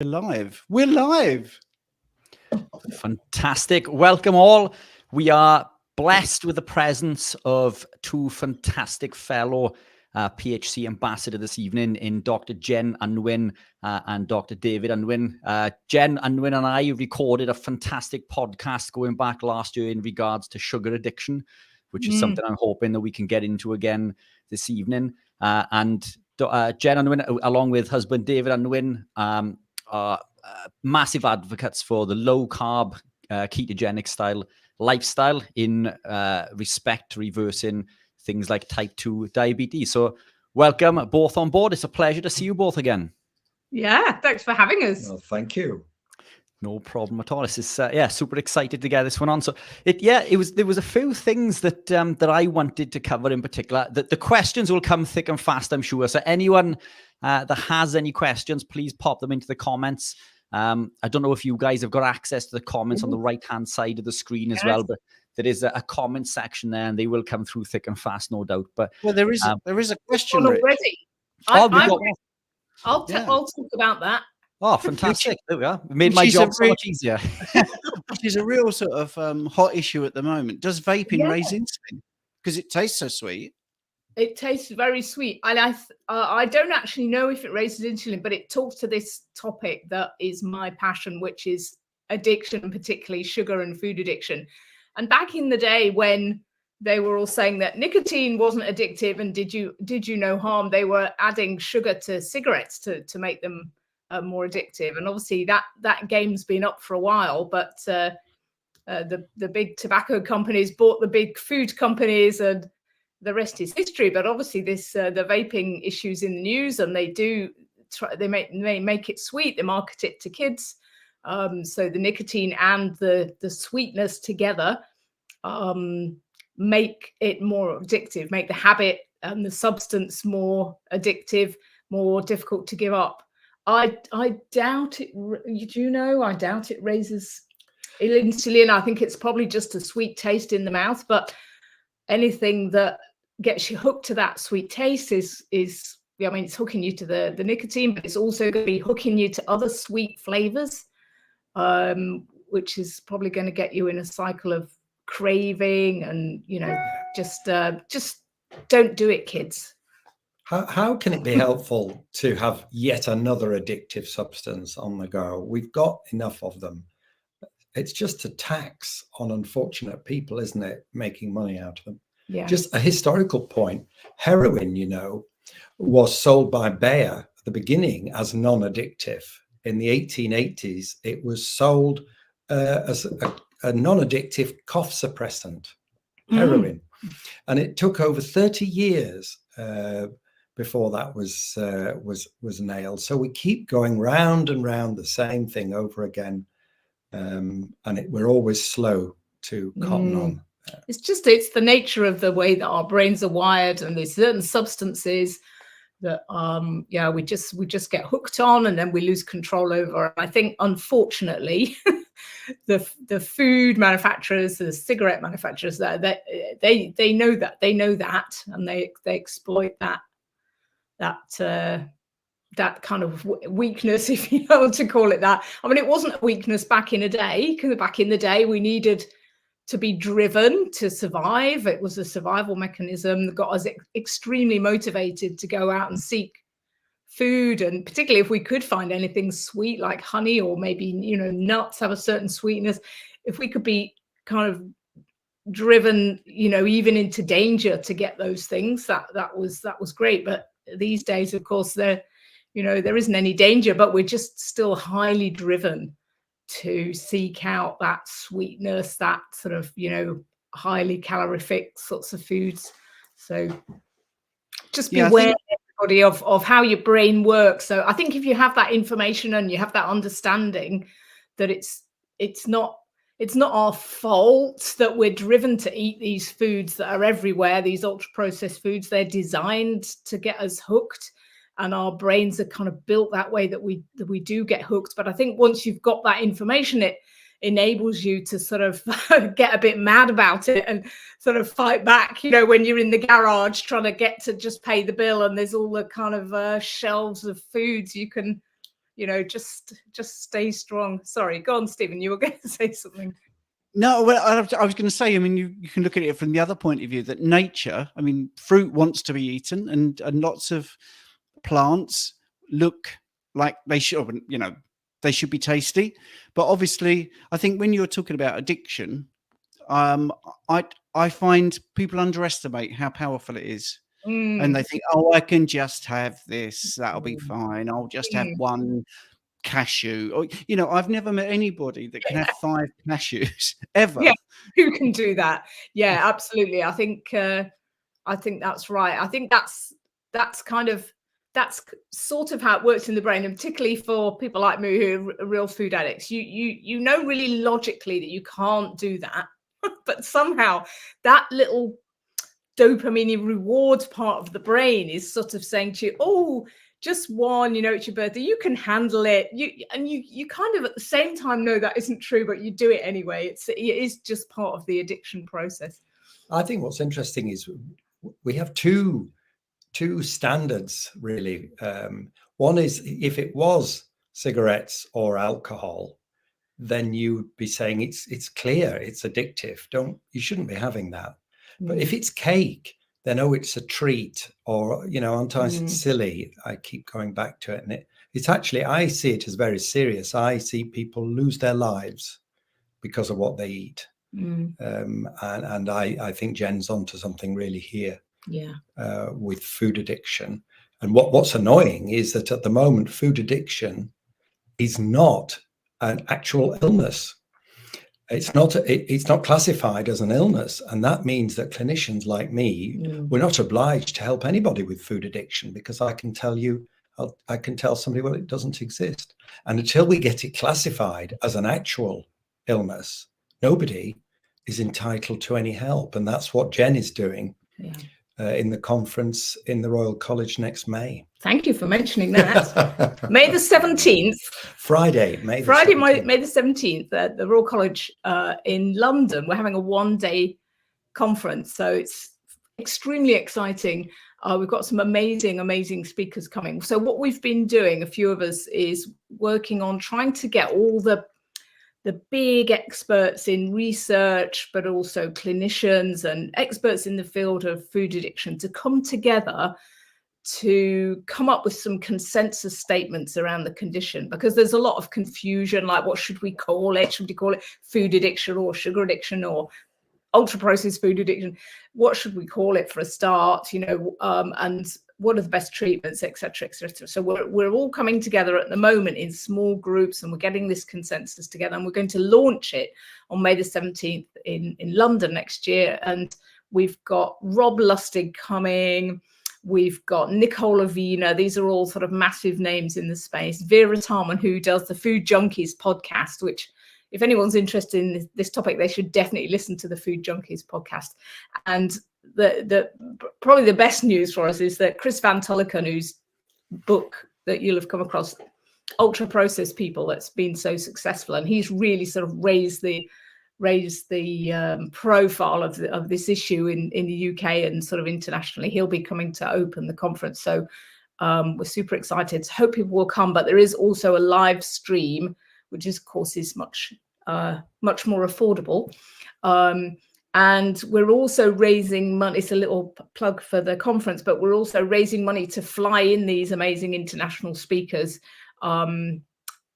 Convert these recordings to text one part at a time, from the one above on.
We're live. We're live. Fantastic. Welcome all. We are blessed with the presence of two fantastic fellow PHC ambassadors this evening in Dr. Jen Unwin and Dr. David Unwin. Jen Unwin and I recorded a fantastic podcast going back last year in regards to sugar addiction, which is something I'm hoping that we can get into again this evening. And Jen Unwin, along with husband David Unwin, are massive advocates for the low-carb, ketogenic style lifestyle in respect to reversing things like type 2 diabetes. So welcome both on board. It's a pleasure to see you both again. Yeah, thanks for having us. Well, thank you. No problem at all. This is super excited to get this one on. So there was a few things that that I wanted to cover in particular. The questions will come thick and fast, I'm sure. So anyone that has any questions, please pop them into the comments. I don't know if you guys have got access to the comments on the right-hand side of the screen as well, but there is a comment section there, and they will come through thick and fast, no doubt. But there is a question already. I'll talk about that. Oh, fantastic. There we are. We made my job so much easier. Which is a real sort of hot issue at the moment. Does vaping raise insulin? Because it tastes so sweet. It tastes very sweet. I don't actually know if it raises insulin, but it talks to this topic that is my passion, which is addiction, particularly sugar and food addiction. And back in the day when they were all saying that nicotine wasn't addictive and did you no harm, they were adding sugar to cigarettes to make them more addictive. And obviously that game's been up for a while, but the big tobacco companies bought the big food companies, and the rest is history. But obviously the vaping issues in the news, and they make it sweet, they market it to kids, so the nicotine and the sweetness together make it more addictive, make the habit and the substance more addictive, more difficult to give up. I doubt it. I doubt it raises insulin. I think it's probably just a sweet taste in the mouth. But anything that gets you hooked to that sweet taste is it's hooking you to the nicotine, but it's also going to be hooking you to other sweet flavors, which is probably going to get you in a cycle of craving. And just don't do it, kids. How can it be helpful to have yet another addictive substance on the go? We've got enough of them. It's just a tax on unfortunate people, isn't it? Making money out of them. Yeah. Just a historical point. Heroin, was sold by Bayer at the beginning as non-addictive. In the 1880s, it was sold as a non-addictive cough suppressant, heroin. And it took over 30 years before that was nailed. So we keep going round and round the same thing over again, and we're always slow to cotton on. It's the nature of the way that our brains are wired, and there's certain substances that we just get hooked on, and then we lose control over. I think, unfortunately, the food manufacturers, the cigarette manufacturers, they know that, and they exploit that kind of weakness, if you want to call it that. I mean, it wasn't a weakness back in the day, because back in the day we needed to be driven to survive. It was a survival mechanism that got us extremely motivated to go out and seek food, and particularly if we could find anything sweet like honey, or maybe nuts have a certain sweetness. If we could be kind of driven even into danger to get those things, that was great. But these days, of course, there isn't any danger, but we're just still highly driven to seek out that sweetness, that sort of highly calorific sorts of foods. So just beware, everybody, of how your brain works. So I think if you have that information and you have that understanding that it's not our fault that we're driven to eat these foods that are everywhere, these ultra processed foods. They're designed to get us hooked, and our brains are kind of built that way that we do get hooked. But I think once you've got that information, it enables you to sort of get a bit mad about it and sort of fight back, when you're in the garage trying to get to just pay the bill, and there's all the kind of shelves of foods you can just stay strong. Sorry, go on, Stephen, you were going to say something. No, well, I was going to say, I mean, you can look at it from the other point of view, that nature, I mean, fruit wants to be eaten, and lots of plants look like they should, they should be tasty. But obviously, I think when you're talking about addiction, I find people underestimate how powerful it is. And they think, oh, I can just have this, that'll be fine. I'll just have one cashew. Or, I've never met anybody that can have 5 cashews ever. Yeah, who can do that? Yeah, absolutely. I think that's right. I think that's sort of how it works in the brain, and particularly for people like me who are real food addicts. You know really logically that you can't do that, but somehow that little dopamine reward part of the brain is sort of saying to you, oh, just one, it's your birthday, you can handle it. You kind of at the same time know that isn't true, but you do it anyway. It is just part of the addiction process. I think what's interesting is we have two standards, really. One is, if it was cigarettes or alcohol, then you'd be saying it's clear, it's addictive. You shouldn't be having that. But if it's cake, then it's a treat, or sometimes it's silly. I keep going back to it, and it's actually, I see it as very serious. I see people lose their lives because of what they eat, and I think Jen's onto something really here. Yeah. With food addiction. And what's annoying is that at the moment, food addiction is not an actual illness. It's not classified as an illness. And that means that clinicians like me, we're not obliged to help anybody with food addiction, because I can tell somebody, well, it doesn't exist. And until we get it classified as an actual illness, nobody is entitled to any help. And that's what Jen is doing. Yeah. In the conference in the Royal College next May. Thank you for mentioning that. May the 17th. Friday, May the 17th at the Royal College in London. We're having a one-day conference, so it's extremely exciting. We've got some amazing speakers coming. So what we've been doing, a few of us, is working on trying to get all the big experts in research, but also clinicians and experts in the field of food addiction to come together to come up with some consensus statements around the condition, because there's a lot of confusion, like what should we call it? Should we call it food addiction or sugar addiction or ultra processed food addiction? What should we call it for a start? And what are the best treatments, et cetera, et cetera. So we're all coming together at the moment in small groups, and we're getting this consensus together, and we're going to launch it on May the 17th in London next year. And we've got Rob Lustig coming. We've got Nicole Avina. These are all sort of massive names in the space. Vera Tarman, who does the Food Junkies podcast, which, if anyone's interested in this topic, they should definitely listen to the Food Junkies podcast. And the probably the best news for us is that Chris Van Tulleken, whose book that you'll have come across, Ultra Processed People, that's been so successful, and he's really sort of raised the profile of this issue in the UK and sort of internationally. He'll be coming to open the conference, so we're super excited. Hope people will come. But there is also a live stream, which of course is much more affordable. And we're also raising money. It's a little plug for the conference, but we're also raising money to fly in these amazing international speakers,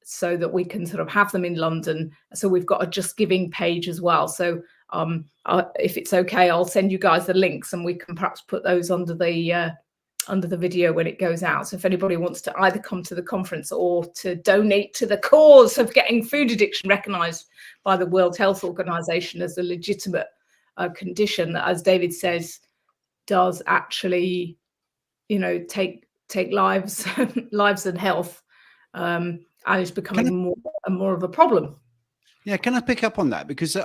so that we can sort of have them in London. So we've got a Just Giving page as well. So if it's okay, I'll send you guys the links, and we can perhaps put those under the video when it goes out. So if anybody wants to either come to the conference or to donate to the cause of getting food addiction recognised by the World Health Organization as a legitimate condition that, as David says, does actually, take lives and health, and is becoming more and more of a problem. Yeah, can I pick up on that? Because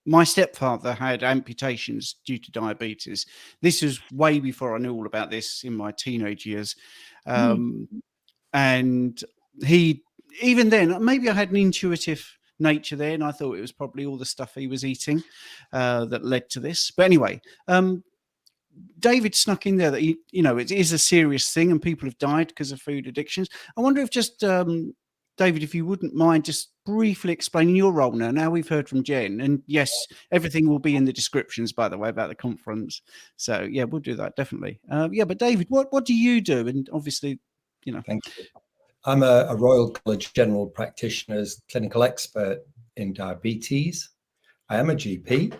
my stepfather had amputations due to diabetes. This was way before I knew all about this, in my teenage years. And even then, maybe I had an intuitive nature there, and I thought it was probably all the stuff he was eating that led to this. But anyway, David snuck in there that it is a serious thing and people have died because of food addictions. I wonder if just David, if you wouldn't mind just briefly explaining your role now. Now we've heard from Jen, and yes, everything will be in the descriptions, by the way, about the conference. So yeah, we'll do that definitely. But David, what do you do? And obviously, Thank you. I'm a Royal College General Practitioner's clinical expert in diabetes. I am a GP.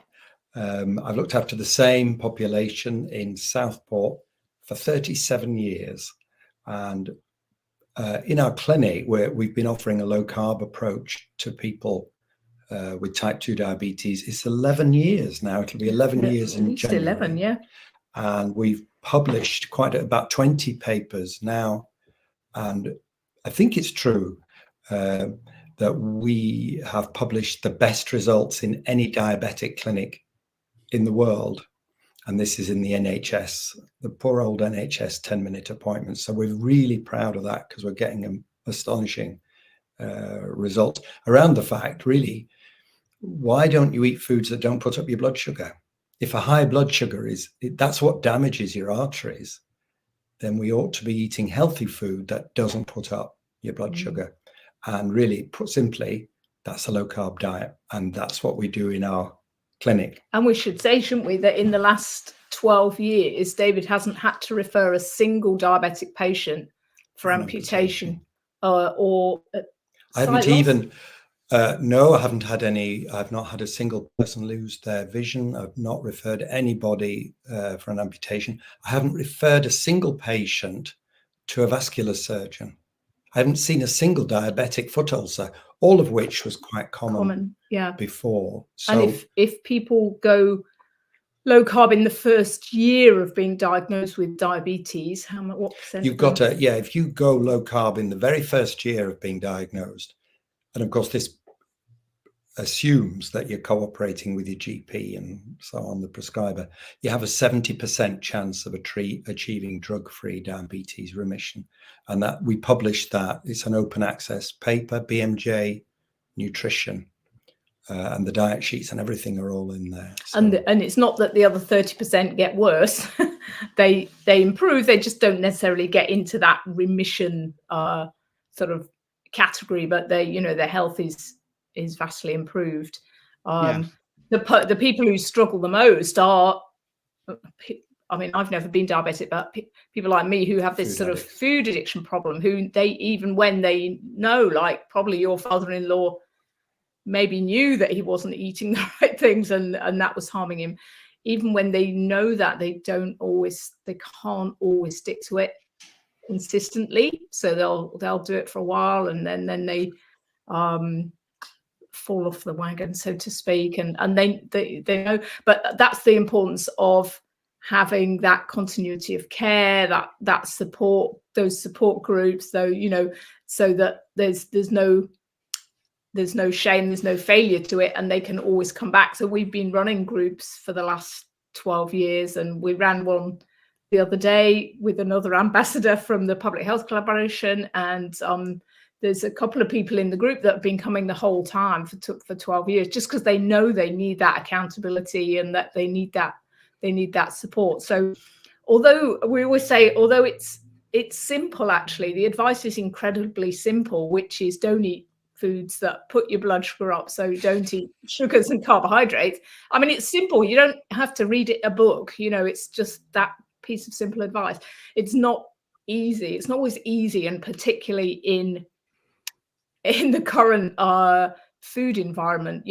I've looked after the same population in Southport for 37 years. And in our clinic, we've been offering a low carb approach to people with type 2 diabetes. It's 11 years now. It'll be 11 years in January. 11, yeah. And we've published about 20 papers now. And I think it's true that we have published the best results in any diabetic clinic in the world. And this is in the NHS, the poor old NHS 10-minute appointments. So we're really proud of that because we're getting astonishing results around the fact, really, why don't you eat foods that don't put up your blood sugar? If a high blood sugar that's what damages your arteries, then we ought to be eating healthy food that doesn't put up your blood sugar. And really, put simply, that's a low carb diet. And that's what we do in our clinic. And we should say, shouldn't we, that in the last 12 years, David hasn't had to refer a single diabetic patient for amputation or I haven't even, no, I haven't had any. I've not had a single person lose their vision. I've not referred anybody for an amputation. I haven't referred a single patient to a vascular surgeon. I haven't seen a single diabetic foot ulcer, all of which was quite common before. So, and if people go low carb in the first year of being diagnosed with diabetes, what percent? You've got if you go low carb in the very first year of being diagnosed, and of course this assumes that you're cooperating with your GP and so on, the prescriber, you have a 70% chance of achieving drug-free diabetes remission. And that we published that. It's an open access paper, BMJ Nutrition, and the diet sheets and everything are all in there. So. And it's not that the other 30% get worse. they improve. They just don't necessarily get into that remission sort of category, but their health is vastly improved. The people who struggle the most are, I mean, I've never been diabetic, but people like me who have this of food addiction problem, who even when they know, like probably your father-in-law maybe knew that he wasn't eating the right things and that was harming him, even when they know that, they can't always stick to it consistently. So they'll do it for a while and then they fall off the wagon, so to speak, and they know. But that's the importance of having that continuity of care, that support, those support groups, though, so that there's no shame, there's no failure to it, and they can always come back. So we've been running groups for the last 12 years, and we ran one the other day with another ambassador from the Public Health Collaboration, and there's a couple of people in the group that have been coming the whole time for 12 years, just because they know they need that accountability and that they need that support. So although we always say, although it's simple, actually, the advice is incredibly simple, which is don't eat foods that put your blood sugar up. So don't eat sugars and carbohydrates. I mean, it's simple. You don't have to read a book. It's just that piece of simple advice. It's not easy. It's not always easy, and particularly in the current food environment.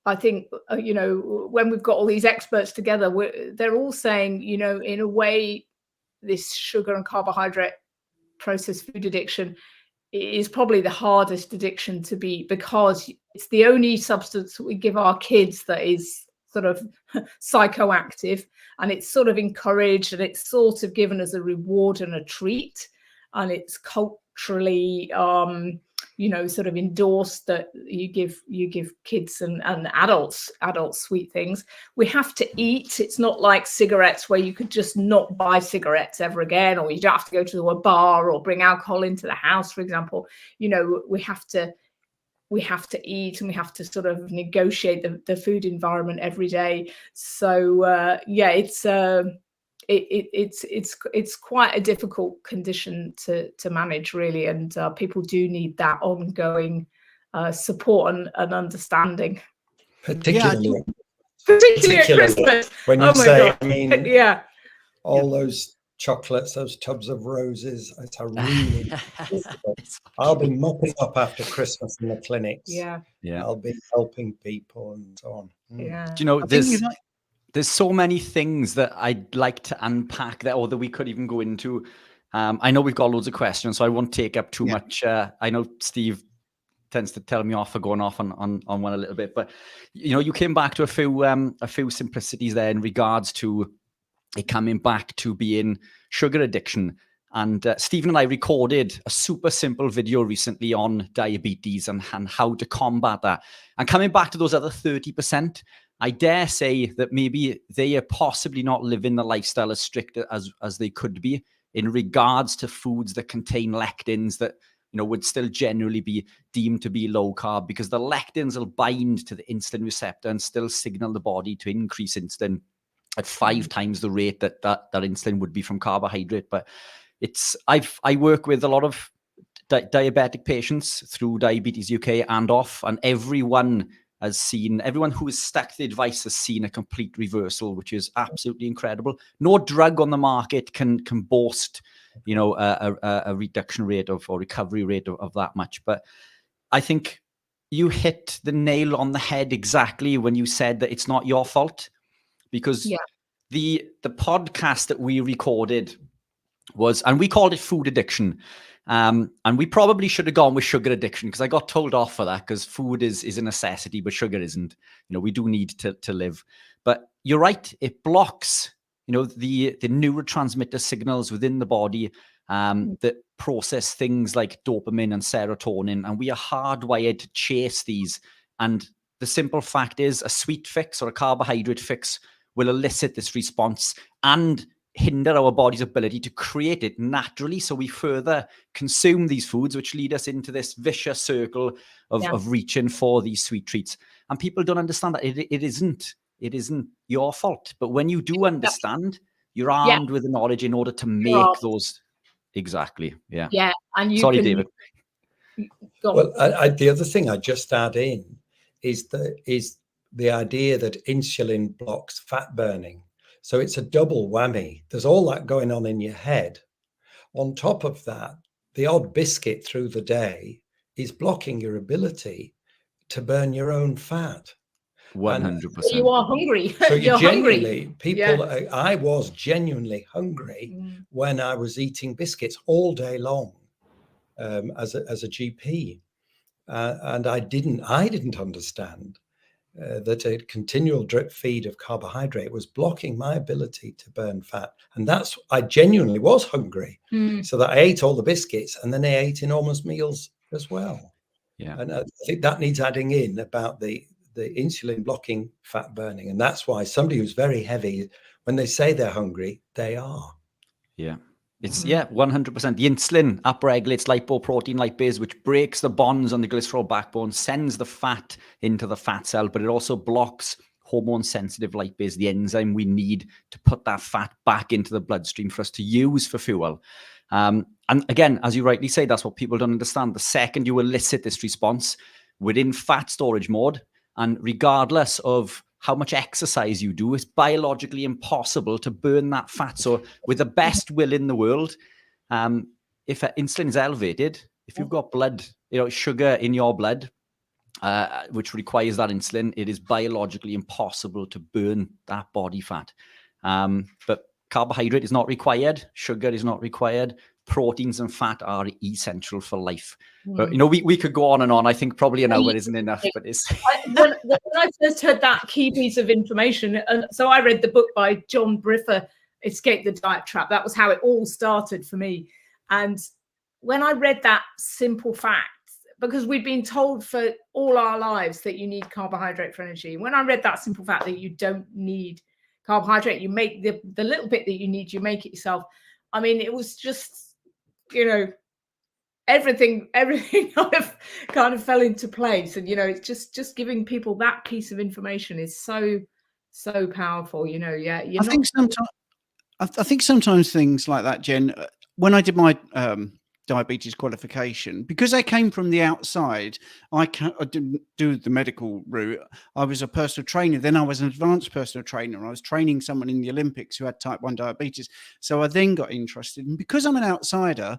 I think when we've got all these experts together, they're all saying, in a way, this sugar and carbohydrate processed food addiction is probably the hardest addiction to beat, because it's the only substance that we give our kids that is sort of psychoactive, and it's sort of encouraged, and it's sort of given as a reward and a treat, and it's culturally sort of endorsed that you give kids and adults sweet things. We have to eat. It's not like cigarettes where you could just not buy cigarettes ever again, or you don't have to go to a bar or bring alcohol into the house, for example. We have to we have to eat and we have to sort of negotiate the food environment every day. So yeah, it's quite a difficult condition to manage, really, and people do need that ongoing support and understanding, Particularly particularly at Christmas. when you Oh my say, God. I mean, Yeah, all those chocolates, those tubs of roses, it's a really It's I'll be mopping up after Christmas in the clinics. yeah, I'll be helping people and so on. yeah. Do you know, I think you might. there's so many things that I'd like to unpack there, or that we could even go into. I know we've got loads of questions, so I won't take up too much. I know Steve tends to tell me off for going off on one a little bit, but you know, you came back to a few simplicities there in regards to it coming back to being sugar addiction. And Stephen and I recorded a super simple video recently on diabetes and how to combat that. And coming back to those other 30%, I dare say that maybe they are possibly not living the lifestyle as strict as they could be in regards to foods that contain lectins that, you know, would still generally be deemed to be low carb, because the lectins will bind to the insulin receptor and still signal the body to increase insulin at 5 times the rate that insulin would be from carbohydrate. But I work with a lot of diabetic patients through Diabetes UK and off, and everyone who has stuck the advice has seen a complete reversal, which is absolutely incredible. No drug on the market can boast, you know, a reduction rate or recovery rate of that much. But I think you hit the nail on the head exactly when you said that it's not your fault, because the podcast that we recorded was, and we called it food addiction. And we probably should have gone with sugar addiction, because I got told off for that, because food is a necessity, but sugar isn't. You know, we do need to live. But you're right, it blocks, you know, the neurotransmitter signals within the body that process things like dopamine and serotonin, and we are hardwired to chase these. And the simple fact is, a sweet fix or a carbohydrate fix will elicit this response and hinder our body's ability to create it naturally. So we further consume these foods, which lead us into this vicious circle of reaching for these sweet treats. And people don't understand that it isn't your fault. But when you do understand, you're armed with the knowledge in order to make those. Exactly. Yeah. Yeah. And you Sorry, can, David. Well, the other thing I just add in is the idea that insulin blocks fat burning. So it's a double whammy. There's all that going on in your head. On top of that, the odd biscuit through the day is blocking your ability to burn your own fat. 100%. You are hungry. So You're genuinely, hungry. people, I was genuinely hungry when I was eating biscuits all day long as a GP. And I didn't understand that a continual drip feed of carbohydrate was blocking my ability to burn fat. And I genuinely was hungry. So that I ate all the biscuits, and then I ate enormous meals as well. Yeah. And I think that needs adding in about the insulin blocking fat burning. And that's why somebody who's very heavy, when they say they're hungry, they are. Yeah. It's 100%. The insulin upregulates lipoprotein lipase, which breaks the bonds on the glycerol backbone, sends the fat into the fat cell, but it also blocks hormone-sensitive lipase, the enzyme we need to put that fat back into the bloodstream for us to use for fuel. And again, as you rightly say, that's what people don't understand. The second you elicit this response within fat storage mode, and regardless of how much exercise you do, it's biologically impossible to burn that fat. So with the best will in the world, if insulin is elevated, if you've got blood, you know, sugar in your blood, which requires that insulin, it is biologically impossible to burn that body fat. But carbohydrate is not required. Sugar is not required. Proteins and fat are essential for life. But, you know, we could go on and on. I think probably an hour isn't enough, but it's... when I first heard that key piece of information, and so I read the book by John Briffer, Escape the Diet Trap. That was how it all started for me. And when I read that simple fact, because we've been told for all our lives that you need carbohydrate for energy. When I read that simple fact that you don't need carbohydrate, you make the little bit that you need, you make it yourself. I mean, it was just, you know, everything kind of fell into place. And it's just giving people that piece of information is so powerful. I think sometimes things like that, Jen, when I did my diabetes qualification, because I came from the outside, I didn't do the medical route. I was a personal trainer. Then I was an advanced personal trainer. I was training someone in the Olympics who had type 1 diabetes. So I then got interested. And because I'm an outsider,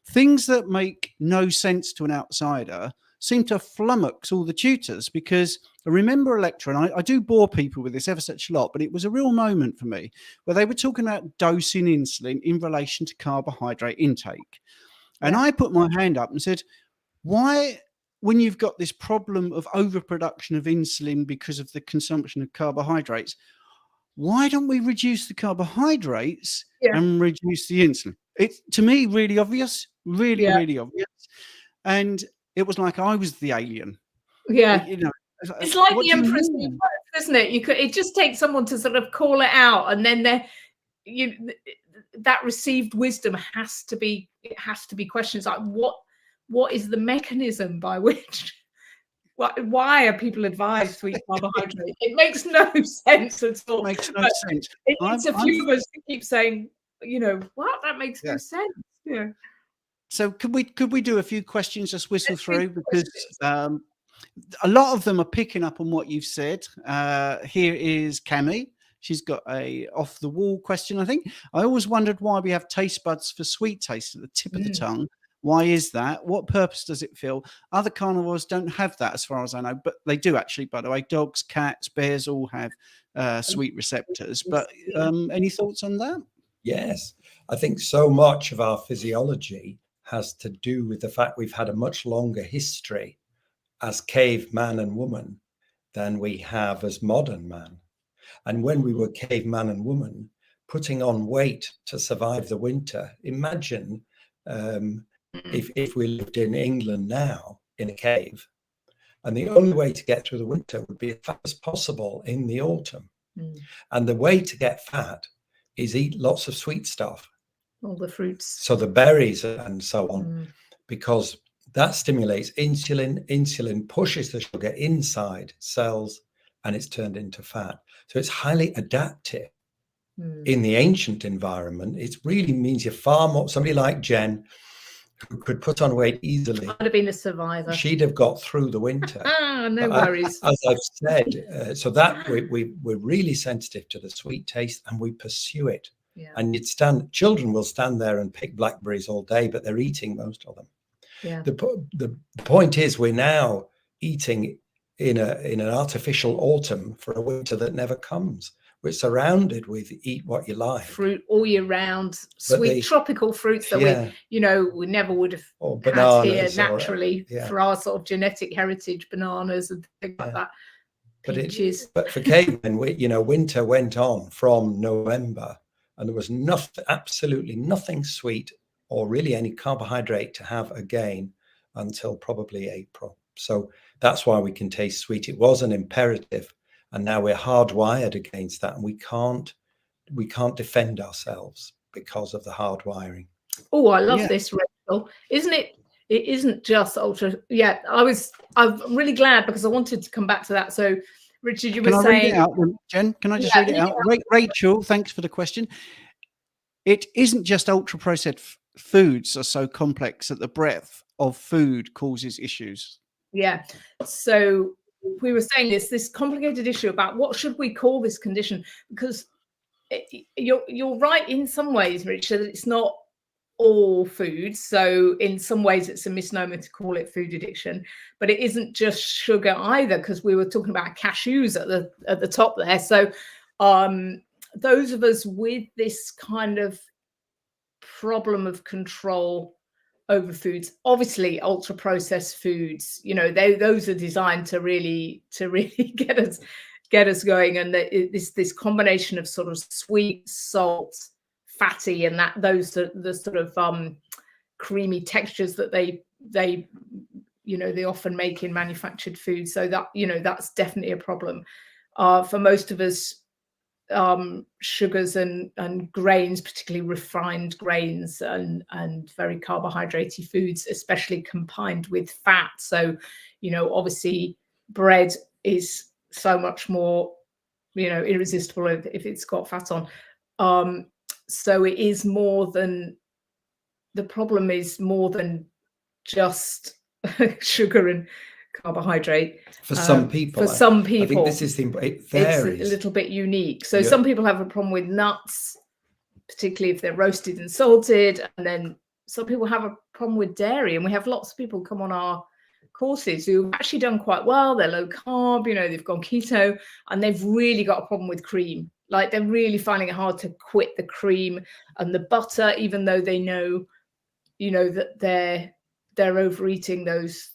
things that make no sense to an outsider seem to flummox all the tutors, because I remember a lecture, and I do bore people with this ever such a lot, but it was a real moment for me, where they were talking about dosing insulin in relation to carbohydrate intake. And I put my hand up and said, why, when you've got this problem of overproduction of insulin because of the consumption of carbohydrates, why don't we reduce the carbohydrates and reduce the insulin? It's, to me, really obvious, really obvious. And it was like I was the alien. Yeah. It's like what the do you Emperor's mean? New Clothes, isn't it? It just takes someone to sort of call it out, and then that received wisdom has to be questions like, what is the mechanism by which why are people advised to eat carbohydrate? It makes no sense at all. Makes no sense. It's a few of us who keep saying, what? That makes no sense. Yeah. So could we do a few questions, just whistle through, because a lot of them are picking up on what you've said. Here is Cami. She's got a off the wall question, I think. I always wondered why we have taste buds for sweet taste at the tip of the tongue. Why is that? What purpose does it fill? Other carnivores don't have that, as far as I know, but they do actually, by the way. Dogs, cats, bears all have sweet receptors. But any thoughts on that? Yes, I think so much of our physiology has to do with the fact we've had a much longer history as cave man and woman than we have as modern man. And when we were cave man and woman, putting on weight to survive the winter, imagine if we lived in England now in a cave, and the only way to get through the winter would be as fat as possible in the autumn. And the way to get fat is eat lots of sweet stuff. All the fruits. So the berries and so on, because that stimulates insulin. Insulin pushes the sugar inside cells and it's turned into fat. So it's highly adaptive. In the ancient environment, it really means you're far more, somebody like Jen, who could put on weight easily. I'd have been a survivor. She'd have got through the winter. No worries. As I've said, so that we're really sensitive to the sweet taste and we pursue it. Yeah. And children will stand there and pick blackberries all day, but they're eating most of them. Yeah. The point is, we're now eating in an artificial autumn for a winter that never comes. We're surrounded with eat what you like. Fruit all year round, sweet tropical fruits that we never would have had here naturally for our sort of genetic heritage, bananas and things like that. Peaches. But for cavemen, winter went on from November and there was absolutely nothing sweet or really any carbohydrate to have again until probably April. So that's why we can taste sweet. It was an imperative. And now we're hardwired against that, and we can't defend ourselves because of the hardwiring. Oh, I love this, Rachel. Isn't it? It isn't just ultra. Yeah, I'm really glad, because I wanted to come back to that. So, Richard, you were saying, read it out, Jen? Can I just read it out? Rachel, thanks for the question. It isn't just ultra processed foods are so complex that the breadth of food causes issues. Yeah. So we were saying this complicated issue about what should we call this condition, because you're right in some ways, Richard. It's not all foods. So in some ways it's a misnomer to call it food addiction, but it isn't just sugar either, because we were talking about cashews at the top there. So those of us with this kind of problem of control over foods, obviously ultra processed foods, those are designed to really get us going, and this combination of sort of sweet, salt, fatty, and those are the sort of creamy textures that they often make in manufactured food. So that that's definitely a problem for most of us. sugars and grains, particularly refined grains and very carbohydratey foods, especially combined with fat. So, obviously bread is so much more, irresistible if it's got fat on. So it is more than, the problem is more than just sugar and carbohydrate. For some people, I think this is it varies. It's a little bit unique. So some people have a problem with nuts, particularly if they're roasted and salted, and then some people have a problem with dairy. And we have lots of people come on our courses who've actually done quite well. They're low carb, they've gone keto, and they've really got a problem with cream. Like, they're really finding it hard to quit the cream and the butter, even though they know, that they're overeating those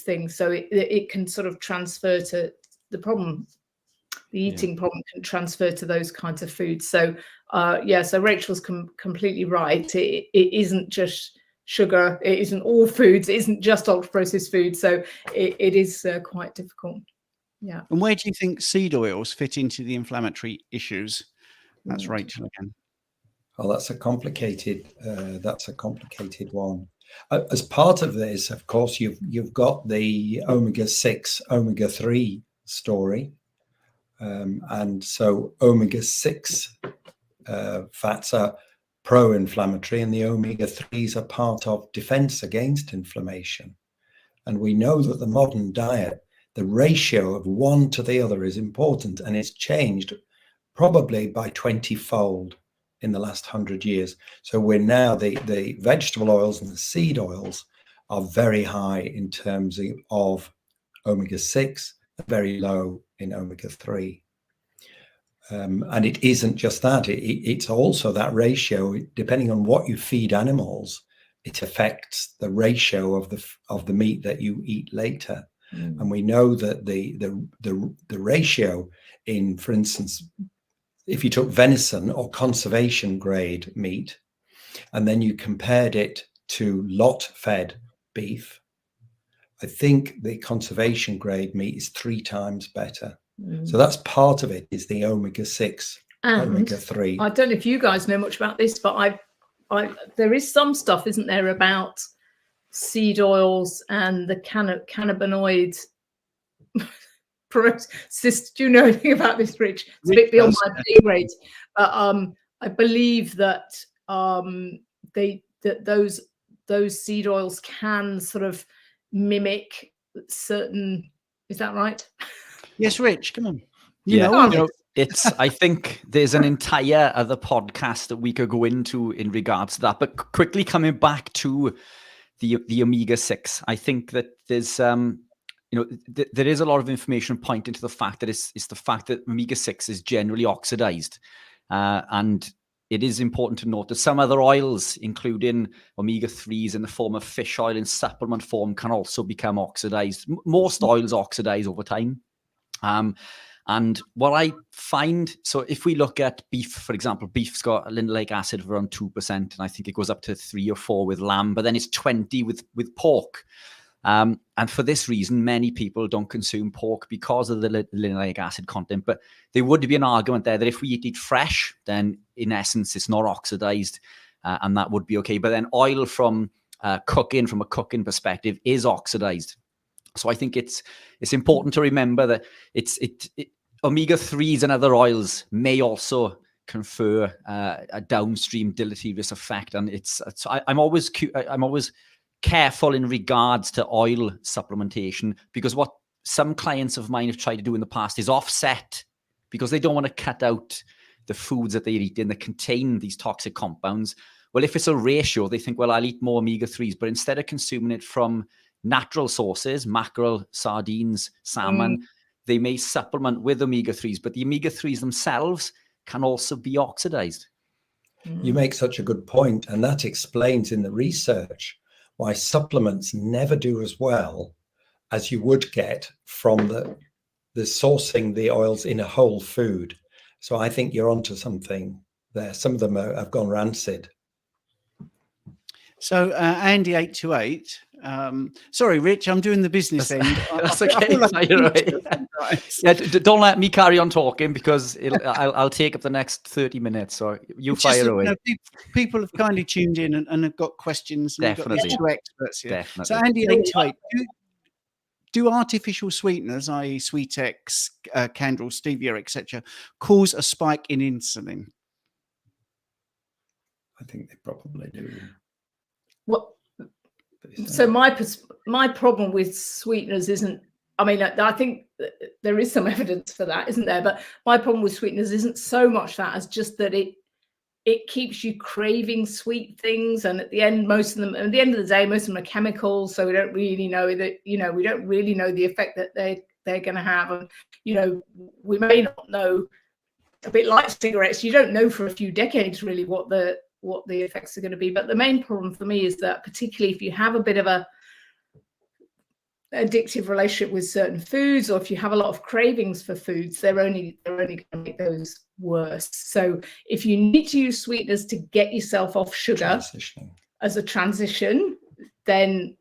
things. So it can sort of transfer to the problem. The eating problem can transfer to those kinds of foods. So so Rachel's completely right. It isn't just sugar. It isn't all foods. It isn't just ultra processed food. So it is quite difficult. Yeah. And where do you think seed oils fit into the inflammatory issues? That's Rachel again. Oh, that's a complicated one. As part of this, of course, you've got the omega-6, omega-3 story. And so omega-6 fats are pro-inflammatory, and the omega-3s are part of defense against inflammation. And we know that the modern diet, the ratio of one to the other is important, and it's changed probably by 20-fold in the last 100 years. So we're now, the vegetable oils and the seed oils are very high in terms of omega-6, very low in omega-3. And it isn't just that, it's also that ratio. Depending on what you feed animals, it affects the ratio of the meat that you eat later. And we know that the ratio in, for instance, if you took venison or conservation grade meat, and then you compared it to lot-fed beef, I think the conservation grade meat is 3 times better. So that's part of it, is the omega-6, omega-3. I don't know if you guys know much about this, but there is some stuff, isn't there, about seed oils and the cannabinoid process. Do you know anything about this, Rich? It's a bit beyond my pay grade. But I believe that those seed oils can sort of mimic certain. Is that right? Yes, Rich, come on. It's, I think there's an entire other podcast that we could go into in regards to that. But quickly coming back to the omega-6, I think that there's there is a lot of information pointing to the fact that it's the fact that omega-6 is generally oxidized, and it is important to note that some other oils, including omega-3s in the form of fish oil in supplement form, can also become oxidized. Most oils oxidize over time. And what I find, so if we look at beef, for example, beef's got a linoleic acid of around 2%, and I think it goes up to 3 or 4 with lamb, but then it's 20 with pork. And for this reason, many people don't consume pork because of the linoleic acid content. But there would be an argument there that if we eat it fresh, then in essence, it's not oxidized, and that would be okay. But then oil from cooking, from a cooking perspective, is oxidized. So I think it's important to remember that omega-3s and other oils may also confer a downstream deleterious effect, and I'm always careful in regards to oil supplementation, because what some clients of mine have tried to do in the past is offset, because they don't want to cut out the foods that they're eating that contain these toxic compounds. Well, if it's a ratio, they think, well, I'll eat more omega-3s, but instead of consuming it from natural sources, mackerel, sardines, salmon, they may supplement with omega-3s, but the omega-3s themselves can also be oxidized. You make such a good point, and that explains in the research why supplements never do as well as you would get from the sourcing the oils in a whole food. So I think you're onto something there. Some of them have gone rancid. So Andy 828. Sorry, Rich, I'm doing the business end. That's I okay. feel like No, you're right. Yeah, don't let me carry on talking because I'll take up the next 30 minutes. So you It's just fire that, away. people have kindly tuned in and have got questions, and we've got Definitely. these two experts here. Definitely. So Andy 828, do artificial sweeteners, i.e. Sweetex, Candle, stevia, etc., cause a spike in insulin? I think they probably do. Well, so my problem with sweeteners isn't, I mean, I think there is some evidence for that, isn't there? But my problem with sweeteners isn't so much that as just that it keeps you craving sweet things, and at the end, most of them, at the end of the day, most of them are chemicals, so we don't really know that, we don't really know the effect that they're going to have, and we may not know. A bit like cigarettes, you don't know for a few decades really what the effects are going to be. But the main problem for me is that, particularly if you have a bit of a addictive relationship with certain foods, or if you have a lot of cravings for foods, they're only going to make those worse. So if you need to use sweeteners to get yourself off sugar as a transition, then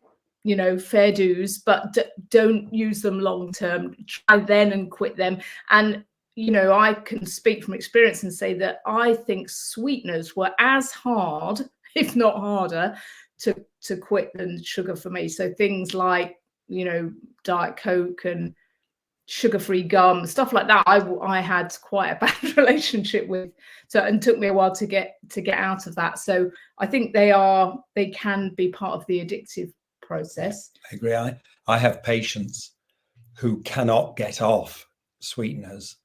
fair dues, but don't use them long term. Try then and quit them. And I can speak from experience and say that I think sweeteners were as hard, if not harder, to quit than sugar for me. So things like, Diet Coke and sugar-free gum, stuff like that, I had quite a bad relationship with. So, and took me a while to get out of that. So I think they can be part of the addictive process. I agree. I have patients who cannot get off sweeteners,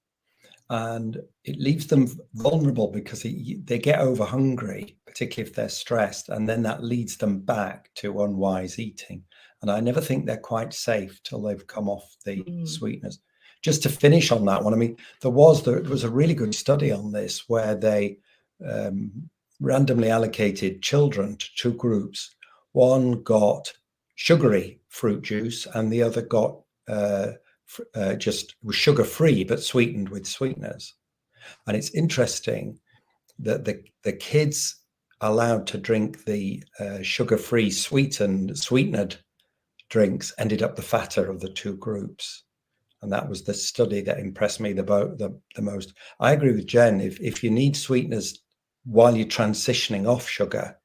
and it leaves them vulnerable because they get over hungry, particularly if they're stressed, and then that leads them back to unwise eating. And I never think they're quite safe till they've come off the sweeteners. Just to finish on that one, I mean, there was a really good study on this where they randomly allocated children to two groups. One got sugary fruit juice and the other got just was sugar-free but sweetened with sweeteners. And it's interesting that the kids allowed to drink the sugar-free sweetened drinks ended up the fatter of the two groups. And that was the study that impressed me the most. I agree with Jen. If you need sweeteners while you're transitioning off sugar,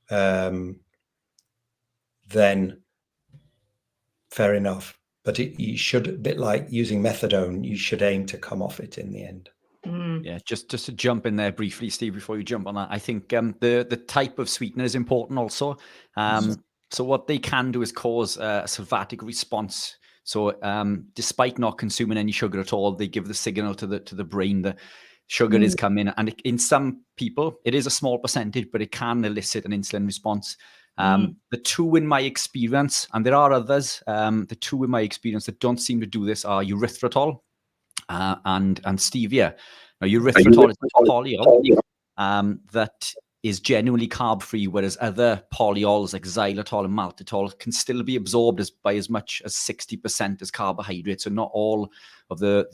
then fair enough. But you should, a bit like using methadone, you should aim to come off it in the end. Yeah, just to jump in there briefly, Steve, before you jump on that, I think the type of sweetener is important also. So what they can do is cause a sylvatic response. So despite not consuming any sugar at all, they give the signal to the brain that sugar is coming. And in some people, it is a small percentage, but it can elicit an insulin response. The two in my experience, and there are others, the two in my experience that don't seem to do this are erythritol and stevia. Now, erythritol is a polyol that is genuinely carb-free, whereas other polyols like xylitol and maltitol can still be absorbed by as much as 60% as carbohydrate. So not all of the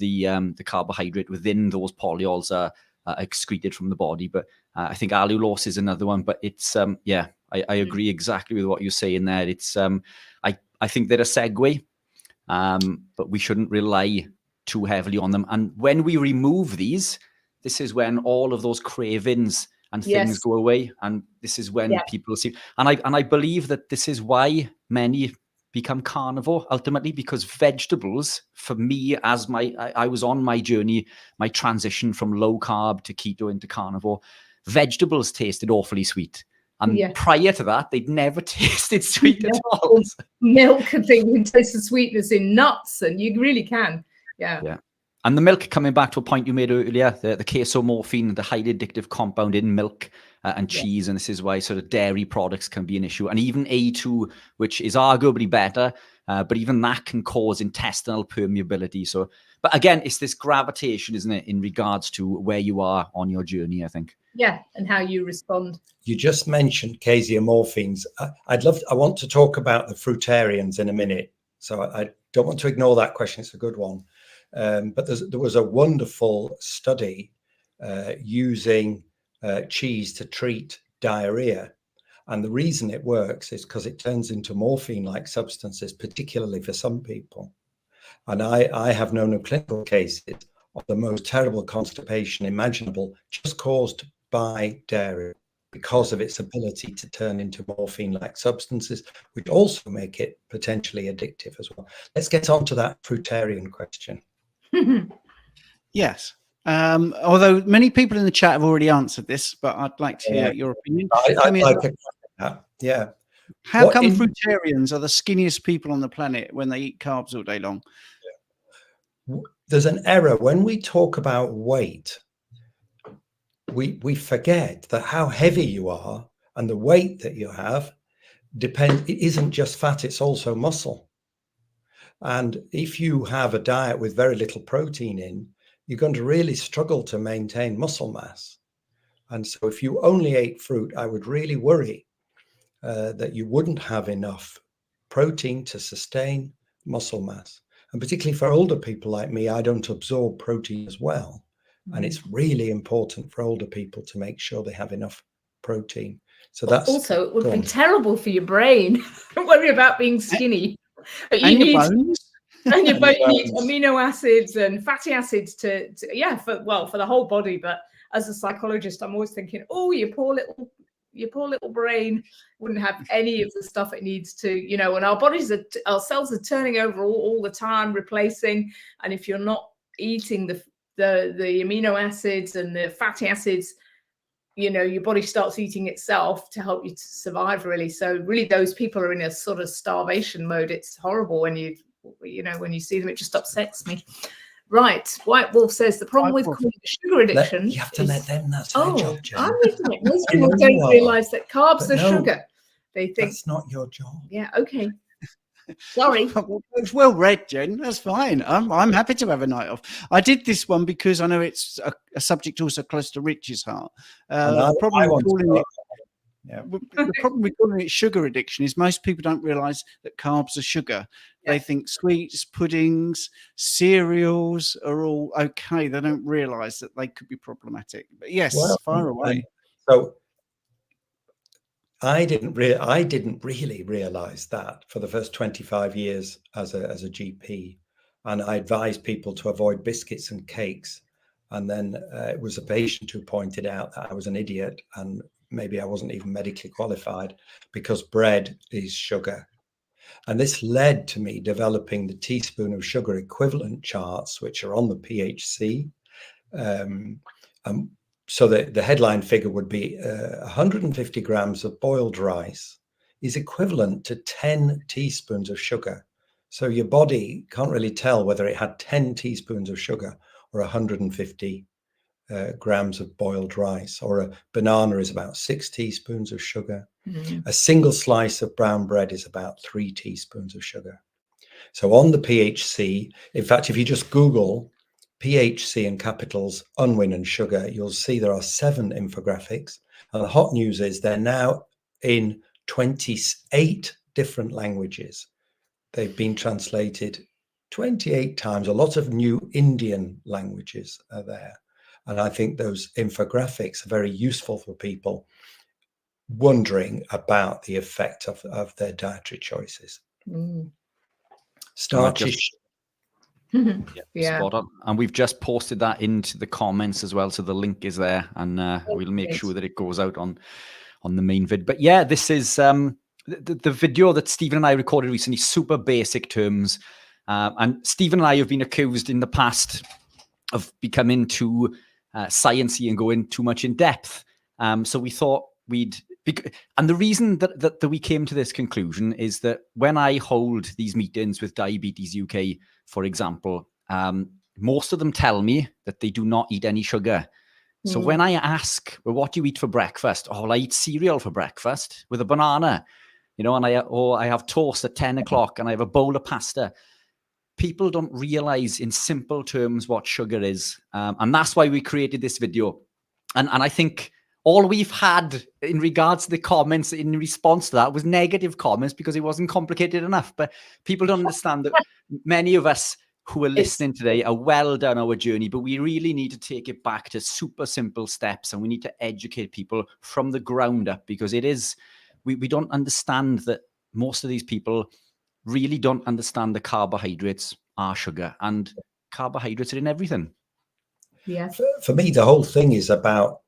carbohydrate within those polyols are excreted from the body. But I think allulose is another one. But it's I agree exactly with what you're saying there. It's I think they're a segue, but we shouldn't rely too heavily on them. And when we remove these, this is when all of those cravings and things go away, and this is when people see. And I believe that this is why many become carnivore ultimately, because vegetables, for me, as I was on my journey, my transition from low carb to keto into carnivore, vegetables tasted awfully sweet. And prior to that, they'd never tasted sweet at all. Milk and things, you can taste the sweetness in nuts, and you really can. Yeah. And the milk, coming back to a point you made earlier, the casomorphine, the highly addictive compound in milk and cheese, and this is why sort of dairy products can be an issue. And even A2, which is arguably better, but even that can cause intestinal permeability. So, but again, it's this gravitation, isn't it, in regards to where you are on your journey, I think. Yeah, and how you respond. You just mentioned casomorphines. I want to talk about the fruitarians in a minute. So I don't want to ignore that question. It's a good one. But there was a wonderful study using cheese to treat diarrhea. And the reason it works is because it turns into morphine-like substances, particularly for some people. And I have known of clinical cases of the most terrible constipation imaginable, just caused by dairy, because of its ability to turn into morphine-like substances, which also make it potentially addictive as well. Let's get on to that fruitarian question. Yes. Although many people in the chat have already answered this, but I'd like to hear your opinion. I'd like that. Yeah. How come fruitarians are the skinniest people on the planet when they eat carbs all day long? There's an error when we talk about weight. We forget that how heavy you are and the weight that you have it isn't just fat, it's also muscle. And if you have a diet with very little protein in, you're going to really struggle to maintain muscle mass. And so if you only ate fruit, I would really worry that you wouldn't have enough protein to sustain muscle mass. And particularly for older people like me, I don't absorb protein as well. And it's really important for older people to make sure they have enough protein. So that's also, it would be terrible for your brain. Don't worry about being skinny. But you need bones. And you both need amino acids and fatty acids for the whole body. But as a psychologist, I'm always thinking, oh, your poor little brain wouldn't have any of the stuff it needs to, and our cells are turning over all the time, replacing. And if you're not eating the amino acids and the fatty acids, your body starts eating itself to help you to survive, really. So really those people are in a sort of starvation mode. It's horrible when you see them. It just upsets me. Right. White Wolf says the problem with sugar addiction. You have to let them. That's their job, Jen. I'm reading it. Most people don't realize that carbs are sugar. They think that's not your job. Yeah. Okay. Sorry. It's well read, Jen. That's fine. I'm happy to have a night off. I did this one because I know it's a subject also close to Rich's heart. The problem with calling it sugar addiction is most people don't realize that carbs are sugar. Yeah. They think sweets, puddings, cereals are all okay. They don't realize that they could be problematic. But yes, far away. So I didn't really realize that for the first 25 years as a GP, and I advised people to avoid biscuits and cakes. And then it was a patient who pointed out that I was an idiot and maybe I wasn't even medically qualified because bread is sugar. And this led to me developing the teaspoon of sugar equivalent charts, which are on the PHC. So the headline figure would be 150 grams of boiled rice is equivalent to 10 teaspoons of sugar. So your body can't really tell whether it had 10 teaspoons of sugar or 150 grams of boiled rice, or a banana is about 6 teaspoons of sugar. Mm-hmm. A single slice of brown bread is about 3 teaspoons of sugar. So on the PHC, in fact, if you just Google PHC in capitals, Unwin and sugar, you'll see there are 7 infographics. And the hot news is they're now in 28 different languages. They've been translated 28 times. A lot of new Indian languages are there. And I think those infographics are very useful for people wondering about the effect of their dietary choices. Mm. Starchy. Yeah, spot on. And we've just posted that into the comments as well, so the link is there, and we'll make sure that it goes out on the main vid. But yeah, this is the video that Stephen and I recorded recently. Super basic terms, and Stephen and I have been accused in the past of becoming too sciencey and going too much in depth. So we thought and the reason that we came to this conclusion is that when I hold these meetings with Diabetes UK, for example, most of them tell me that they do not eat any sugar. Mm. So when I ask, well, what do you eat for breakfast? Oh, well, I eat cereal for breakfast with a banana, and I have toast at 10 o'clock and I have a bowl of pasta. People don't realize in simple terms what sugar is. And that's why we created this video. And I think all we've had in regards to the comments in response to that was negative comments because it wasn't complicated enough. But people don't understand that many of us who are listening today are well done our journey, but we really need to take it back to super simple steps, and we need to educate people from the ground up, because it is we don't understand that most of these people really don't understand the carbohydrates are sugar, and carbohydrates are in everything. Yes. For me, the whole thing is about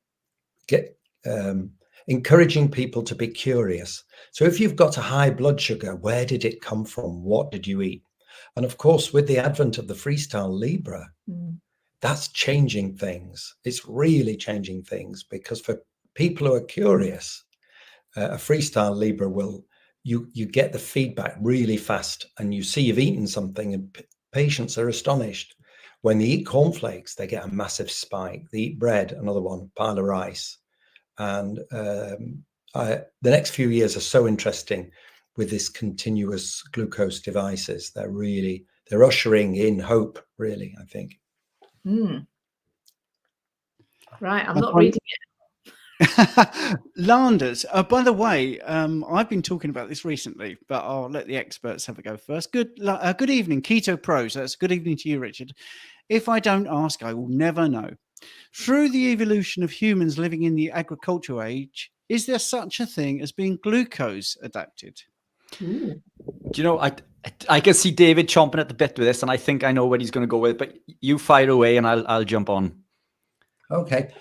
encouraging people to be curious. So if you've got a high blood sugar, where did it come from? What did you eat? And of course, with the advent of the Freestyle Libre, that's changing things. It's really changing things, because for people who are curious, a Freestyle Libre will, you get the feedback really fast, and you see you've eaten something, and patients are astonished. When they eat cornflakes, they get a massive spike. They eat bread, another one, pile of rice. And the next few years are so interesting with this continuous glucose devices. They're ushering in hope, really, I think. Right, I'm not reading it. Landers, by the way, I've been talking about this recently, but I'll let the experts have a go first. Good evening, Keto Pros. That's good evening to you, Richard. If I don't ask, I will never know. Through the evolution of humans living in the agricultural age, is there such a thing as being glucose adapted? Ooh. Do you know, I can see David chomping at the bit with this, and I think I know where he's going to go with it, but you fire away and I'll jump on. Okay.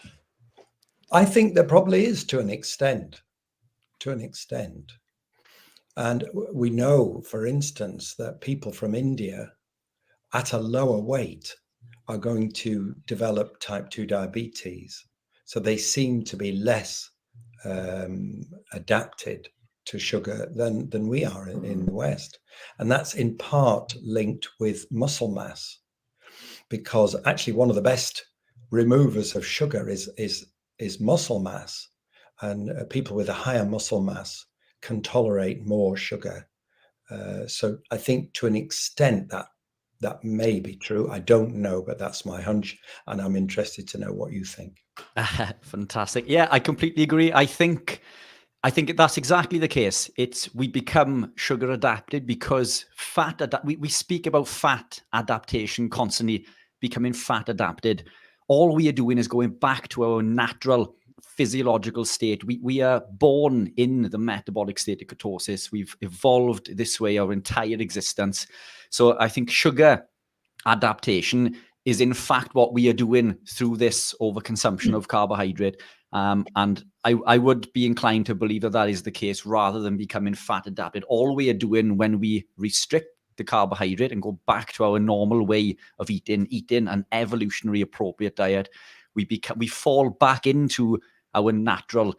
I think there probably is to an extent. And we know, for instance, that people from India at a lower weight are going to develop type 2 diabetes. So they seem to be less adapted to sugar than we are in the West. And that's in part linked with muscle mass, because actually one of the best removers of sugar is muscle mass. And people with a higher muscle mass can tolerate more sugar. So I think to an extent that may be true. I don't know, but that's my hunch. And I'm interested to know what you think. Fantastic. Yeah, I completely agree. I think that's exactly the case. We become sugar adapted because we speak about fat adaptation constantly, becoming fat adapted. All we are doing is going back to our natural physiological state. We are born in the metabolic state of ketosis. We've evolved this way our entire existence. So I think sugar adaptation is in fact what we are doing through this overconsumption of carbohydrate. And I would be inclined to believe that is the case, rather than becoming fat adapted. All we are doing when we restrict the carbohydrate and go back to our normal way of eating an evolutionary appropriate diet, we fall back into our natural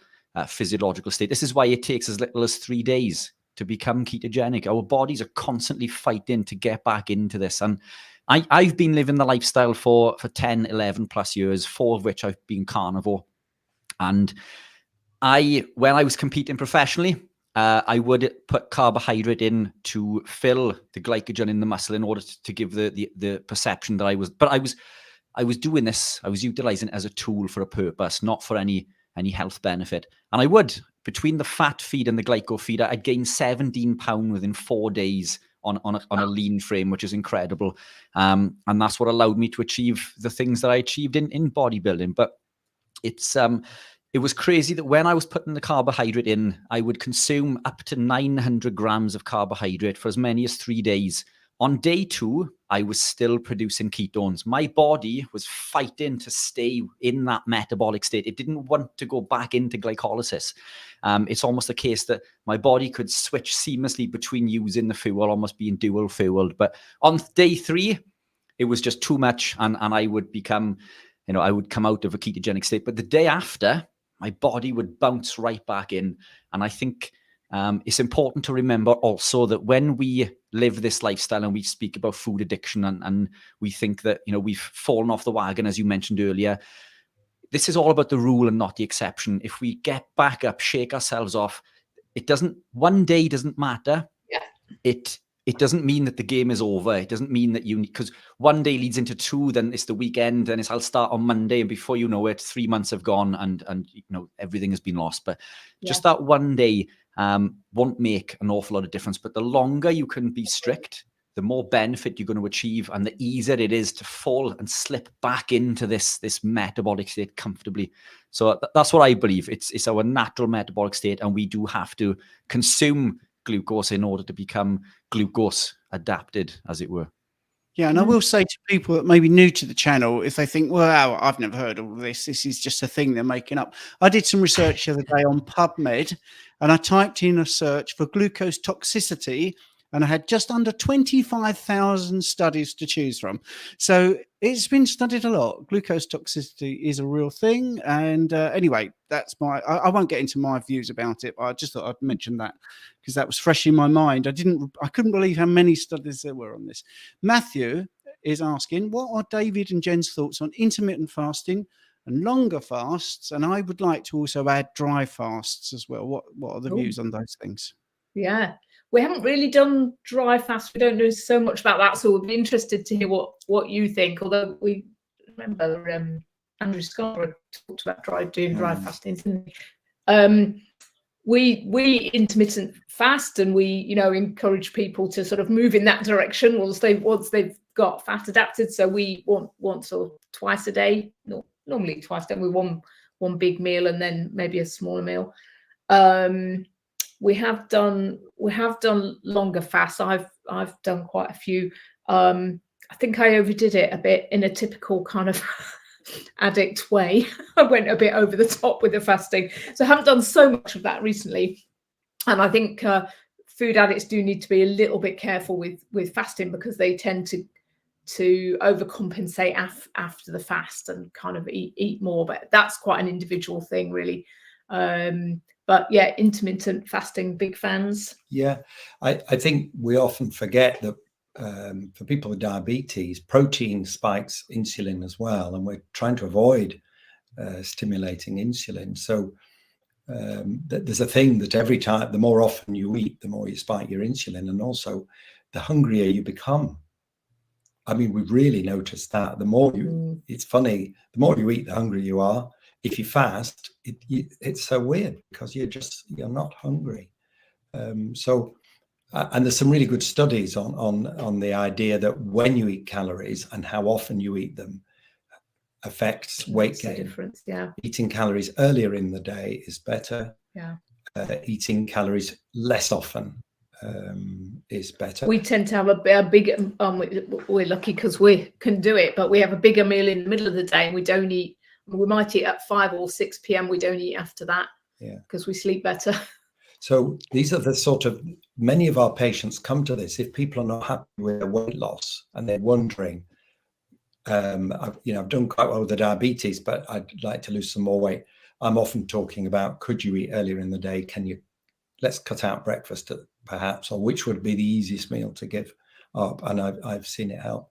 physiological state. This is why it takes as little as 3 days to become ketogenic. Our bodies are constantly fighting to get back into this. And I've been living the lifestyle for 10, 11 plus years, 4 of which I've been carnivore. And when I was competing professionally, I would put carbohydrate in to fill the glycogen in the muscle in order to give the perception that I was doing this. I was utilizing it as a tool for a purpose, not for any health benefit. And I would, between the fat feed and the glyco feed, I'd gain 17 pounds within 4 days on a lean frame, which is incredible. And that's what allowed me to achieve the things that I achieved in bodybuilding. But it was crazy that when I was putting the carbohydrate in, I would consume up to 900 grams of carbohydrate for as many as 3 days. On day 2, I was still producing ketones. My body was fighting to stay in that metabolic state. It didn't want to go back into glycolysis. It's almost a case that my body could switch seamlessly between using the fuel, almost being dual fueled. But on day 3, it was just too much, and I would become, I would come out of a ketogenic state. But the day after, my body would bounce right back in. And I think it's important to remember also that when we live this lifestyle and we speak about food addiction and we think that, we've fallen off the wagon, as you mentioned earlier, this is all about the rule and not the exception. If we get back up, shake ourselves off, one day doesn't matter. Yeah. It doesn't mean that the game is over. It doesn't mean that because one day leads into 2, then it's the weekend, and I'll start on Monday, and before you know it, 3 months have gone and everything has been lost. But just that one day won't make an awful lot of difference. But the longer you can be strict, the more benefit you're going to achieve, and the easier it is to fall and slip back into this metabolic state comfortably. So that's what I believe. It's our natural metabolic state, and we do have to consume glucose in order to become glucose adapted, as it were. Yeah, and I will say to people that may be new to the channel, if they think, wow, I've never heard of all this, this is just a thing they're making up. I did some research the other day on PubMed, and I typed in a search for glucose toxicity, and I had just under 25,000 studies to choose from. So it's been studied a lot. Glucose toxicity is a real thing. And anyway, that's I won't get into my views about it, but I just thought I'd mention that because that was fresh in my mind. I couldn't believe how many studies there were on this. Matthew is asking, what are David and Jen's thoughts on intermittent fasting and longer fasts? And I would like to also add dry fasts as well. What are the views on those things? Yeah. We haven't really done dry fast. We don't know so much about that, so we'd be interested to hear what you think. Although we remember Andrew Scarborough talked about doing dry fasting, didn't he? We intermittent fast, and we encourage people to sort of move in that direction once they've got fat adapted. So we want sort of twice a day, normally twice a day. We want one big meal and then maybe a smaller meal. We have done longer fasts. I've done quite a few. I think I overdid it a bit in a typical kind of addict way. I went a bit over the top with the fasting. So I haven't done so much of that recently. And I think food addicts do need to be a little bit careful with fasting, because they tend to overcompensate after the fast and kind of eat more. But that's quite an individual thing, really. But yeah, intermittent fasting, big fans. Yeah, I think we often forget that for people with diabetes, protein spikes insulin as well, and we're trying to avoid stimulating insulin. So there's a thing that every time, the more often you eat, the more you spike your insulin, and also the hungrier you become. I mean, we've really noticed that. The more it's funny, the more you eat, the hungrier you are. If you fast, it's so weird because you're not hungry. And there's some really good studies on the idea that when you eat calories and how often you eat them affects weight gain. Difference, yeah. Eating calories earlier in the day is better. Yeah. Eating calories less often is better. We tend to have a bigger. We're lucky because we can do it, but we have a bigger meal in the middle of the day, and we don't eat. We might eat at 5 or 6 p.m. We don't eat after that, because we sleep better. So these are the sort of, many of our patients come to this if people are not happy with their weight loss and they're wondering, I've done quite well with the diabetes, but I'd like to lose some more weight. I'm often talking about, could you eat earlier in the day? Let's cut out breakfast perhaps, or which would be the easiest meal to give up? And I've seen it help.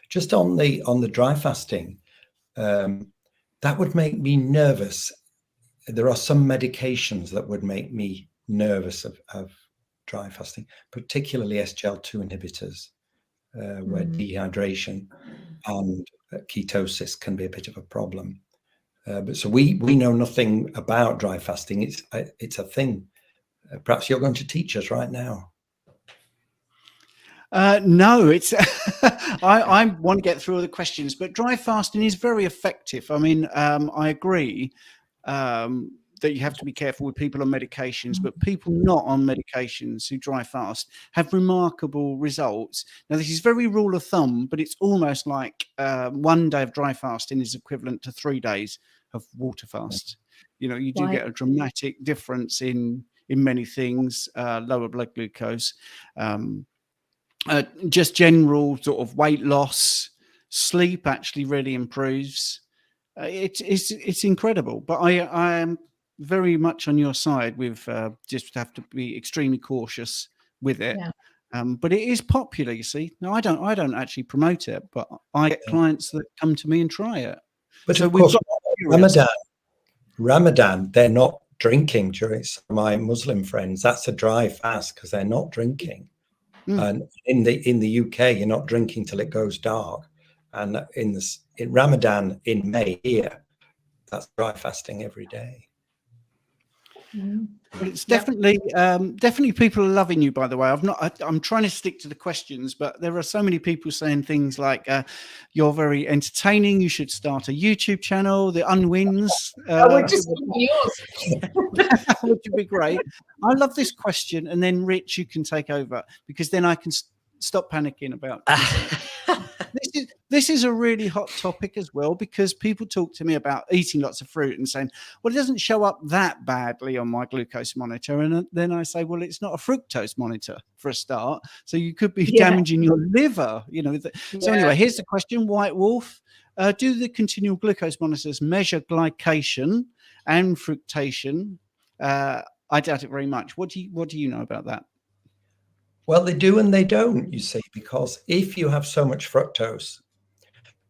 Just on the dry fasting, that would make me nervous. There are some medications that would make me nervous of dry fasting, particularly SGLT2 inhibitors, where dehydration and ketosis can be a bit of a problem. So we know nothing about dry fasting. It's a thing. Perhaps you're going to teach us right now. No, it's I want to get through all the questions, but dry fasting is very effective. I mean, I agree that you have to be careful with people on medications, but people not on medications who dry fast have remarkable results. Now, this is very rule of thumb, but it's almost like 1 day of dry fasting is equivalent to 3 days of water fast. You do get a dramatic difference in many things, lower blood glucose, just general sort of weight loss. Sleep actually really improves. It's incredible, but I am very much on your side with just have to be extremely cautious with it. But it is popular, you see. Now I don't actually promote it, but I get clients that come to me and try it. But so of course, Ramadan, they're not drinking during. My Muslim friends, that's a dry fast because they're not drinking. And in the UK, you're not drinking till it goes dark. And in Ramadan in May here, that's dry fasting every day. Well, it's definitely definitely people are loving you, by the way. I'm trying to stick to the questions, but there are so many people saying things like you're very entertaining, you should start a YouTube channel, the Unwins We're just yours. which would be great. I love this question, and then Rich, you can take over, because then I can stop panicking about this is a really hot topic as well, because people talk to me about eating lots of fruit and saying, well, it doesn't show up that badly on my glucose monitor. And then I say, well, it's not a fructose monitor for a start, so you could be damaging your liver, So anyway, here's the question. White Wolf, do the continual glucose monitors measure glycation and fructation? I doubt it very much. What do you know about that? Well, they do and they don't, you see, because if you have so much fructose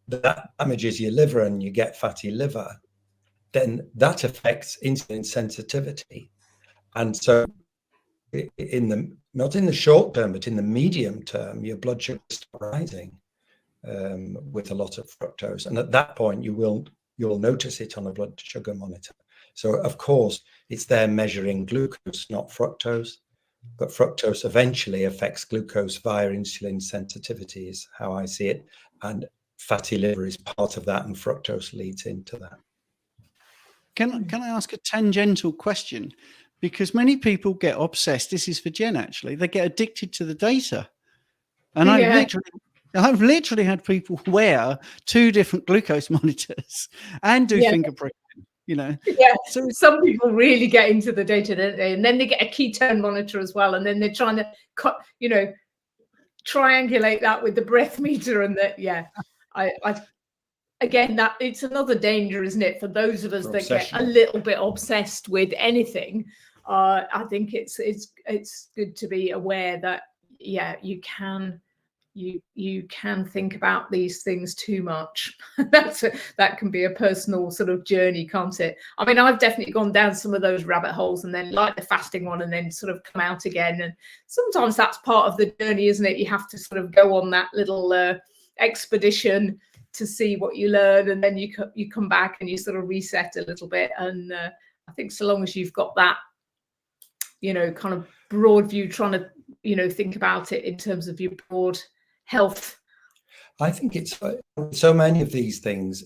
that damages your liver and you get fatty liver, then that affects insulin sensitivity. And so not in the short term, but in the medium term, your blood sugar is rising with a lot of fructose. And at that point, you'll notice it on a blood sugar monitor. So of course, it's there measuring glucose, not fructose. But fructose eventually affects glucose via insulin sensitivity, is how I see it. And fatty liver is part of that, and fructose leads into that. Can I ask a tangential question? Because many people get obsessed. This is for Jen, actually. They get addicted to the data. And I've literally had people wear 2 different glucose monitors and do finger pricking. So some people really get into the data, don't they? And then they get a ketone monitor as well, and then they're trying to triangulate that with the breath meter, and that again, that it's another danger, isn't it, for those of us that get a little bit obsessed with anything. I think it's good to be aware that you can think about these things too much. That can be a personal sort of journey, can't it? I mean, I've definitely gone down some of those rabbit holes, and then like the fasting one, and then sort of come out again. And sometimes that's part of the journey, isn't it? You have to sort of go on that little expedition to see what you learn, and then you come back and you sort of reset a little bit. And I think so long as you've got that, kind of broad view, trying to think about it in terms of your broad health. I think it's so many of these things.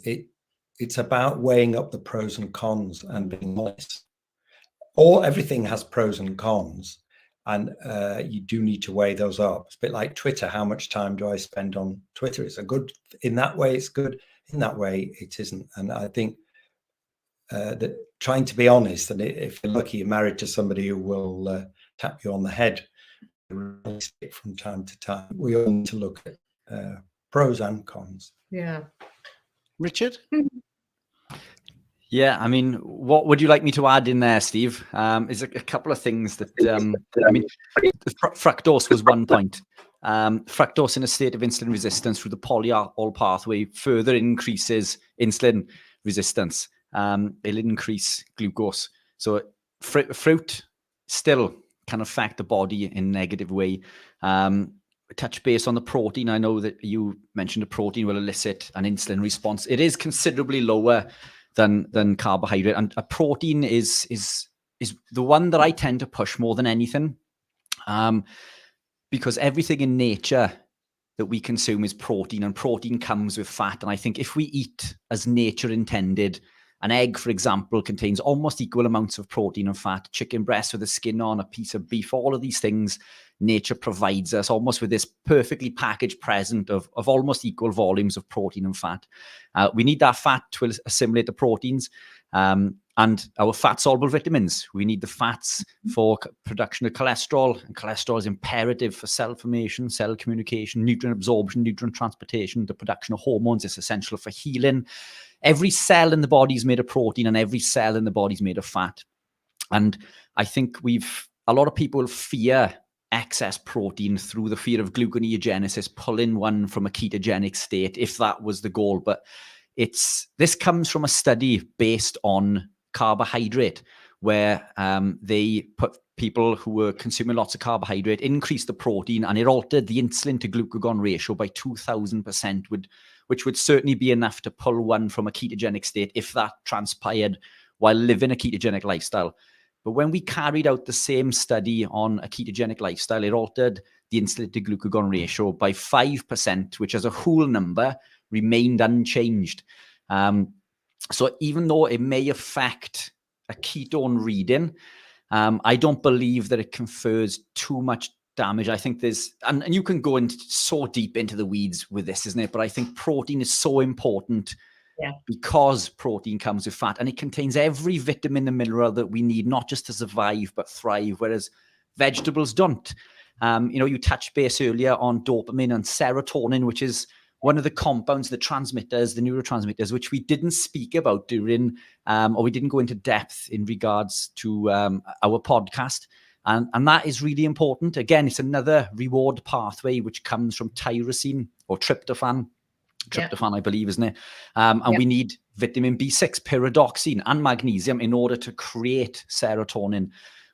It's about weighing up the pros and cons and being honest. Everything has pros and cons, and you do need to weigh those up. It's a bit like Twitter. How much time do I spend on Twitter? It's in that way, it's good. In that way, it isn't. And I think that trying to be honest, and if you're lucky, you're married to somebody who will tap you on the head from time to time. We all need to look at pros and cons. Yeah. Richard? Yeah, I mean, what would you like me to add in there, Steve? Is a couple of things that, fructose was one point. Fructose in a state of insulin resistance through the polyalcohol pathway further increases insulin resistance. It'll increase glucose. So fruit still can affect the body in a negative way. Touch base on the protein. I know that you mentioned the protein will elicit an insulin response. It is considerably lower than carbohydrate, and a protein is the one that I tend to push more than anything, because everything in nature that we consume is protein, and protein comes with fat. And I think if we eat as nature intended, an egg, for example, contains almost equal amounts of protein and fat. Chicken breast with the skin on, a piece of beef, all of these things nature provides us almost with this perfectly packaged present of almost equal volumes of protein and fat. We need that fat to assimilate the proteins and our fat-soluble vitamins. We need the fats for production of cholesterol, and cholesterol is imperative for cell formation, cell communication, nutrient absorption, nutrient transportation, the production of hormones. It's essential for healing. Every cell in the body is made of protein, and every cell in the body is made of fat. And I think a lot of people fear excess protein through the fear of gluconeogenesis, pulling one from a ketogenic state, if that was the goal. But this comes from a study based on carbohydrate, where they put people who were consuming lots of carbohydrate, increased the protein, and it altered the insulin to glucagon ratio by 2,000%, which would certainly be enough to pull one from a ketogenic state if that transpired while living a ketogenic lifestyle. But when we carried out the same study on a ketogenic lifestyle, it altered the insulin to glucagon ratio by 5%, which as a whole number remained unchanged. So even though it may affect a ketone reading, I don't believe that it confers too much damage. I think there's, and you can go in so deep into the weeds with this, isn't it? But I think protein is so important because protein comes with fat and it contains every vitamin and mineral that we need, not just to survive, but thrive, whereas vegetables don't. You touched base earlier on dopamine and serotonin, which is one of the compounds, the transmitters, the neurotransmitters, which we didn't speak about during, or we didn't go into depth in regards to our podcast. And that is really important. Again, it's another reward pathway, which comes from tyrosine or tryptophan, I believe, isn't it? And we need vitamin B6, pyridoxine, and magnesium in order to create serotonin.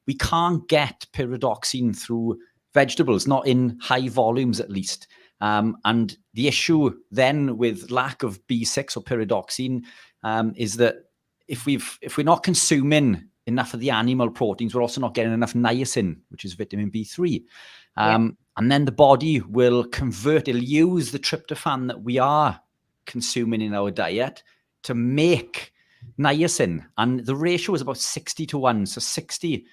We can't get pyridoxine through vegetables, not in high volumes at least. And the issue then with lack of B6 or pyridoxine is that if we're not consuming enough of the animal proteins, we're also not getting enough niacin, which is vitamin B3. And then the body will convert, it'll use the tryptophan that we are consuming in our diet to make niacin. And the ratio is about 60-1. So 60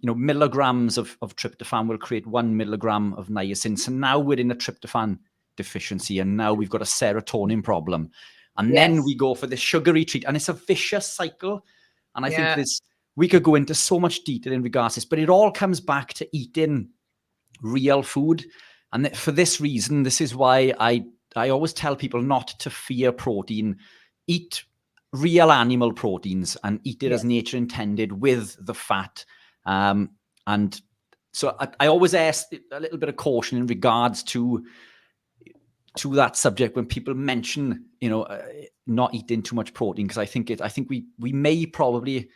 milligrams of tryptophan will create 1 milligram of niacin. So now we're in a tryptophan deficiency, and now we've got a serotonin problem. And then we go for the sugary treat, and it's a vicious cycle. And I think we could go into so much detail in regards to this, but it all comes back to eating real food. And for this reason, this is why I always tell people not to fear protein. Eat real animal proteins and eat it as nature intended with the fat. And so I always ask a little bit of caution in regards to that subject when people mention, not eating too much protein, because I think we may probably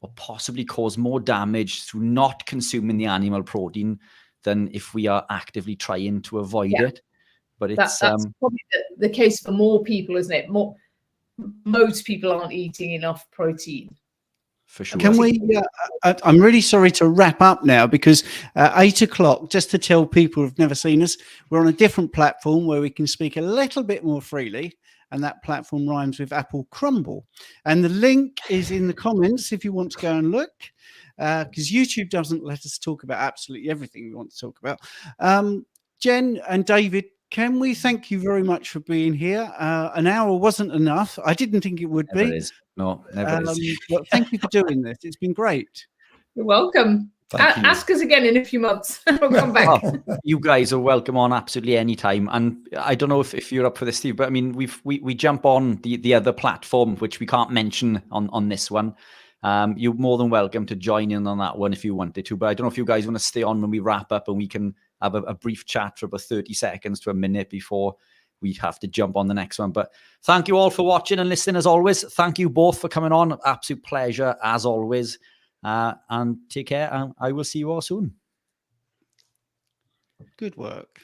or possibly cause more damage through not consuming the animal protein than if we are actively trying to avoid it. But it's that's probably the case for more people, isn't it? Most people aren't eating enough protein. For sure. Can we? I'm really sorry to wrap up now because 8 o'clock. Just to tell people who've never seen us, we're on a different platform where we can speak a little bit more freely, and that platform rhymes with apple crumble. And the link is in the comments if you want to go and look, because YouTube doesn't let us talk about absolutely everything we want to talk about. Jen and David, can we thank you very much for being here? An hour wasn't enough. I didn't think it would never be. Is. No, never is. But thank you for doing this. It's been great. You're welcome. Ask us again in a few months. We'll come back. You guys are welcome on absolutely any time. And I don't know if you're up for this, Steve, but I mean, we jump on the other platform, which we can't mention on this one. You're more than welcome to join in on that one if you wanted to. But I don't know if you guys want to stay on when we wrap up and we can have a brief chat for about 30 seconds to a minute before we have to jump on the next one. But thank you all for watching and listening as always. Thank you both for coming on. Absolute pleasure as always. And take care. And I will see you all soon. Good work.